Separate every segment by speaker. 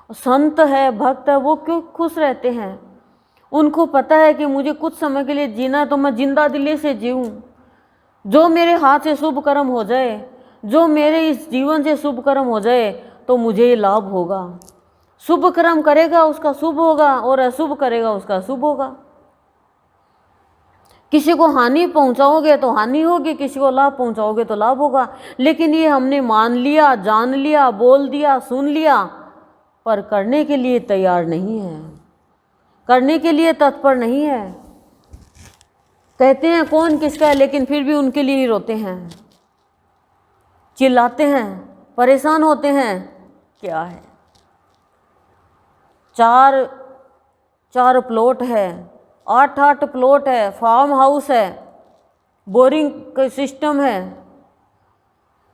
Speaker 1: संत है, भक्त है, वो क्यों खुश रहते हैं? उनको पता है कि मुझे कुछ समय के लिए जीना है तो मैं जिंदा दिली से जीऊँ। जो मेरे हाथ से शुभ कर्म हो जाए, जो मेरे इस जीवन से शुभ कर्म हो जाए तो मुझे ये लाभ होगा। शुभ कर्म करेगा उसका शुभ होगा और अशुभ करेगा उसका अशुभ होगा। किसी को हानि पहुंचाओगे तो हानि होगी, किसी को लाभ पहुंचाओगे तो लाभ होगा। लेकिन ये हमने मान लिया, जान लिया, बोल दिया, सुन लिया, पर करने के लिए तैयार नहीं है, करने के लिए तत्पर नहीं है। कहते हैं कौन किसका है, लेकिन फिर भी उनके लिए ही रोते हैं, चिल्लाते हैं, परेशान होते हैं। क्या है? चार प्लॉट है, 8 प्लॉट है, फार्म हाउस है, बोरिंग का सिस्टम है,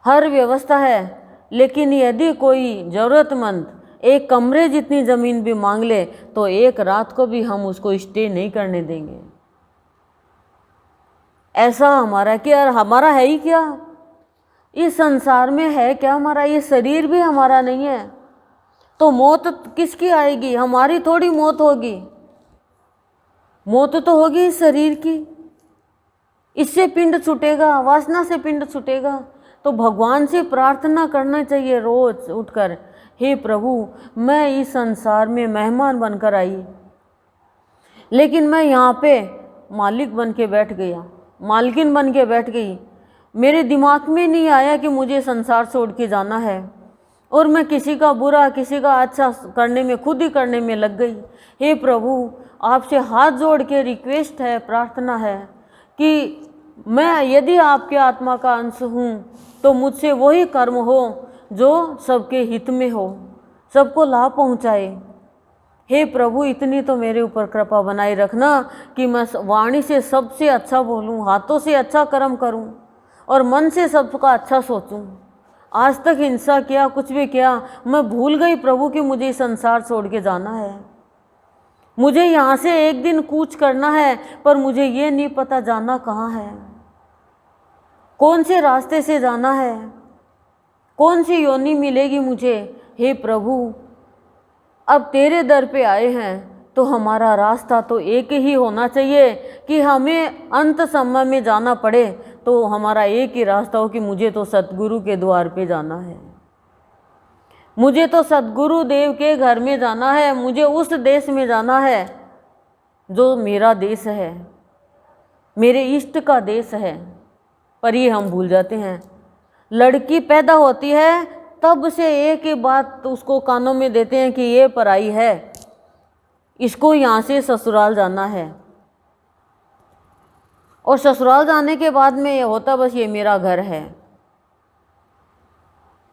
Speaker 1: हर व्यवस्था है। लेकिन यदि कोई ज़रूरतमंद एक कमरे जितनी ज़मीन भी मांग ले तो एक रात को भी हम उसको स्टे नहीं करने देंगे। ऐसा हमारा क्या, हमारा है ही क्या? इस संसार में है क्या हमारा? ये शरीर भी हमारा नहीं है तो मौत किसकी आएगी? हमारी थोड़ी मौत होगी, मौत तो होगी इस शरीर की। इससे पिंड छूटेगा, वासना से पिंड छूटेगा। तो भगवान से प्रार्थना करना चाहिए रोज उठकर, हे प्रभु मैं इस संसार में मेहमान बनकर आई, लेकिन मैं यहाँ पे मालिक बन के बैठ गया, मालकिन बन के बैठ गई। मेरे दिमाग में नहीं आया कि मुझे संसार छोड़ के जाना है और मैं किसी का बुरा किसी का अच्छा करने में, खुद ही करने में लग गई। हे प्रभु आपसे हाथ जोड़ के रिक्वेस्ट है, प्रार्थना है कि मैं यदि आपके आत्मा का अंश हूँ तो मुझसे वही कर्म हो जो सबके हित में हो, सबको लाभ पहुँचाए। हे प्रभु इतनी तो मेरे ऊपर कृपा बनाए रखना कि मैं वाणी से सबसे अच्छा बोलूं, हाथों से अच्छा कर्म करूं और मन से सबका अच्छा सोचूं। आज तक हिंसा किया, कुछ भी किया, मैं भूल गई प्रभु कि मुझे संसार छोड़ के जाना है, मुझे यहाँ से एक दिन कूच करना है, पर मुझे ये नहीं पता जाना कहाँ है, कौन से रास्ते से जाना है, कौन सी योनि मिलेगी मुझे। हे प्रभु अब तेरे दर पे आए हैं तो हमारा रास्ता तो एक ही होना चाहिए कि हमें अंत समय में जाना पड़े तो हमारा एक ही रास्ता हो कि मुझे तो सतगुरु के द्वार पे जाना है, मुझे तो सतगुरु देव के घर में जाना है, मुझे उस देश में जाना है जो मेरा देश है, मेरे इष्ट का देश है। पर ये हम भूल जाते हैं। लड़की पैदा होती है तब से एक ही बात उसको कानों में देते हैं कि ये पराई है, इसको यहाँ से ससुराल जाना है, और ससुराल जाने के बाद में ये होता बस ये मेरा घर है।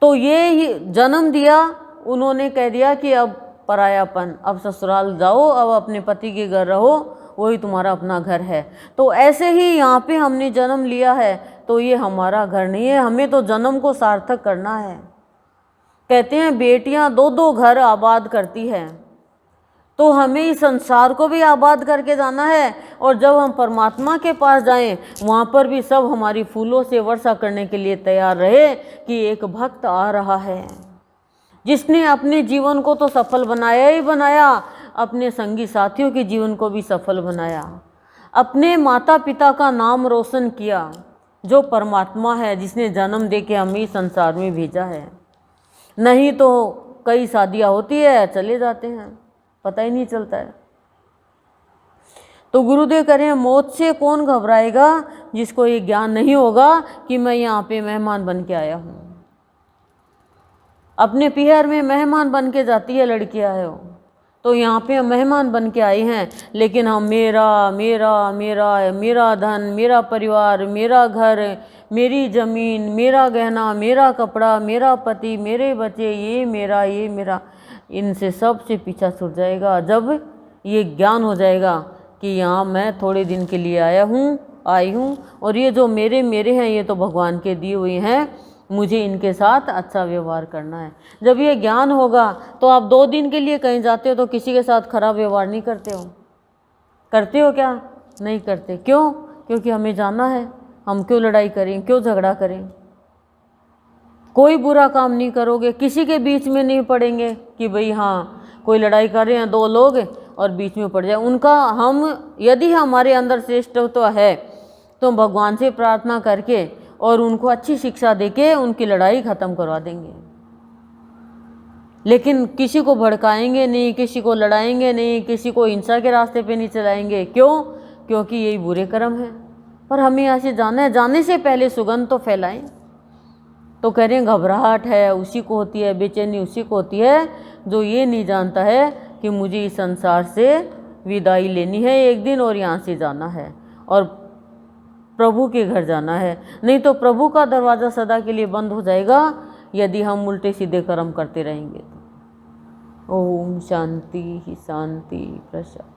Speaker 1: तो ये ही जन्म दिया, उन्होंने कह दिया कि अब परायापन, अब ससुराल जाओ, अब अपने पति के घर रहो, वही तुम्हारा अपना घर है। तो ऐसे ही यहाँ पे हमने जन्म लिया है तो ये हमारा घर नहीं है, हमें तो जन्म को सार्थक करना है। कहते हैं बेटियां 2-2 घर आबाद करती हैं, तो हमें इस संसार को भी आबाद करके जाना है और जब हम परमात्मा के पास जाएं वहाँ पर भी सब हमारी फूलों से वर्षा करने के लिए तैयार रहे कि एक भक्त आ रहा है जिसने अपने जीवन को तो सफल बनाया ही बनाया, अपने संगी साथियों के जीवन को भी सफल बनाया, अपने माता पिता का नाम रोशन किया जो परमात्मा है जिसने जन्म दे के हमें संसार में भेजा है। नहीं तो कई शादियाँ होती है, चले जाते हैं, पता ही नहीं चलता है। तो गुरुदेव कह रहे हैं मौत से कौन घबराएगा जिसको ये ज्ञान नहीं होगा कि मैं यहाँ पे मेहमान बन के आया हूँ। अपने पिहर में मेहमान बन के जाती है लड़कियाँ है, तो यहाँ पे हम मेहमान बन के आए हैं, लेकिन हम मेरा मेरा मेरा मेरा धन, मेरा परिवार, मेरा घर, मेरी ज़मीन, मेरा गहना, मेरा कपड़ा, मेरा पति, मेरे बच्चे, ये मेरा, इनसे सब से पीछा छूट जाएगा जब ये ज्ञान हो जाएगा कि यहाँ मैं थोड़े दिन के लिए आई हूँ और ये जो मेरे हैं ये तो भगवान के दिए हुए हैं, मुझे इनके साथ अच्छा व्यवहार करना है। जब ये ज्ञान होगा तो आप 2 दिन के लिए कहीं जाते हो तो किसी के साथ खराब व्यवहार नहीं करते हो, करते हो क्या? नहीं करते। क्यों? क्योंकि हमें जाना है, हम क्यों लड़ाई करें, क्यों झगड़ा करें। कोई बुरा काम नहीं करोगे, किसी के बीच में नहीं पड़ेंगे कि भाई हाँ कोई लड़ाई कर रहे हैं दो लोग और बीच में पड़ जाए उनका। हम यदि हमारे अंदर श्रेष्ठत्व है तो भगवान से प्रार्थना करके और उनको अच्छी शिक्षा देके उनकी लड़ाई ख़त्म करवा देंगे। लेकिन किसी को भड़काएंगे नहीं, किसी को लड़ाएंगे नहीं, किसी को हिंसा के रास्ते पे नहीं चलाएंगे। क्यों? क्योंकि यही बुरे कर्म है। पर हमें यहाँ से जाना है, जाने से पहले सुगंध तो फैलाएं। तो कह रहे हैं घबराहट है उसी को होती है, बेचैनी उसी को होती है जो ये नहीं जानता है कि मुझे इस संसार से विदाई लेनी है एक दिन और यहाँ से जाना है और प्रभु के घर जाना है। नहीं तो प्रभु का दरवाज़ा सदा के लिए बंद हो जाएगा यदि हम उल्टे सीधे कर्म करते रहेंगे। ओम शांति ही शांति प्रशांति।